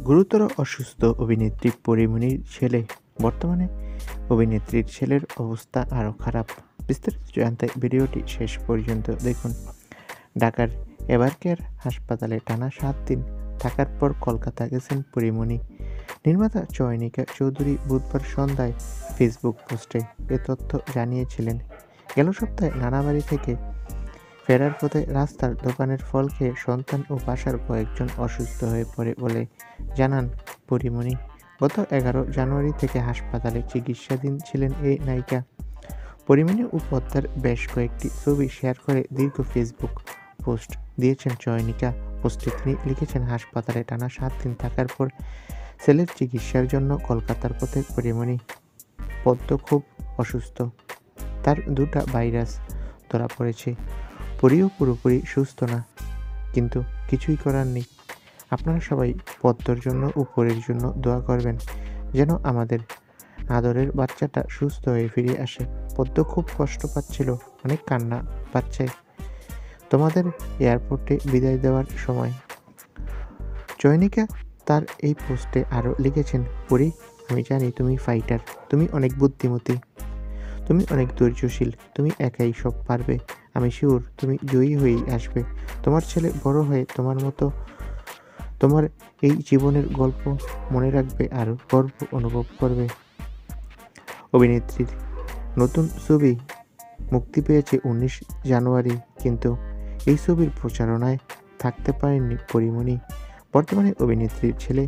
গুরুতর অসুস্থ অভিনেত্রী পরীমনির ছেলে। বর্তমানে অভিনেত্রীর ছেলের অবস্থা আরও খারাপ। বিস্তারিত জানতে ভিডিওটি শেষ পর্যন্ত দেখুন। ঢাকার এভারকেয়ার হাসপাতালে টানা 7 দিন থাকার পর কলকাতা গেছেন পরীমনি। নির্মাতা চয়নিকা চৌধুরী বুধবার সন্ধ্যায় ফেসবুক পোস্টে এ তথ্য জানিয়েছিলেন। গেল সপ্তাহে নানা বাড়ি থেকে ফেরার পথে রাস্তার দোকানের ফল খেয়ে সন্তান ও বাসার কয়েকজন অসুস্থ হয়ে পড়ে বলে জানান পরীমনি। গত 11 জানুয়ারি থেকে হাসপাতালে চিকিৎসাধীন ছিলেন এই নায়িকা। পরীমনি ও পদ্মার বেশ কয়েকটি ছবি শেয়ার করে দীর্ঘ ফেসবুক পোস্ট দিয়েছেন চয়নিকা। পোস্টে তিনি লিখেছেন, হাসপাতালে টানা 7 দিন থাকার পর ছেলের চিকিৎসার জন্য কলকাতার পথে পরীমনি। পদ্ম খুব অসুস্থ, তার 2টা ভাইরাস ধরা পড়েছে। পরীও পুরোপুরি সুস্থ না, কিন্তু কিছুই করার নেই। আপনারা সবাই পদ্মর জন্য ও পরীর জন্য দোয়া করবেন, যেন আমাদের আদরের বাচ্চাটা সুস্থ হয়ে ফিরে আসে। পদ্ম খুব কষ্ট পাচ্ছিল, অনেক কান্না পাচ্ছে তোমাদের এয়ারপোর্টে বিদায় দেওয়ার সময়। চয়নিকা তার এই পোস্টে আরও লিখেছেন, পরী, আমি জানি তুমি ফাইটার, তুমি অনেক বুদ্ধিমতী, তুমি অনেক ধৈর্যশীল, তুমি একাই সব পারবে। আমি শিওর তুমি জয়ী হয়েই আসবে। তোমার ছেলে বড় হয়ে তোমার মতো তোমার এই জীবনের গল্প মনে রাখবে আর গর্ব অনুভব করবে। অভিনেত্রীর নতুন ছবি মুক্তি পেয়েছে 19 জানুয়ারি, কিন্তু এই ছবির প্রচারণায় থাকতে পারেননি পরীমনি। বর্তমানে অভিনেত্রীর ছেলে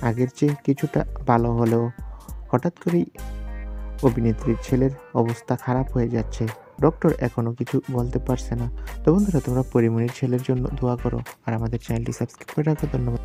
আগের চেয়ে কিছুটা ভালো হলেও হঠাৎ করেই অভিনেত্রীর ছেলের অবস্থা খারাপ হয়ে যাচ্ছে। ডক্টর এখনো কিছু বলতে পারছে না। তো বন্ধুরা, তোমরা পরীমনির ছেলের জন্য দোয়া করো আর আমাদের চ্যানেলটি সাবস্ক্রাইব করে রাখো। ধন্যবাদ।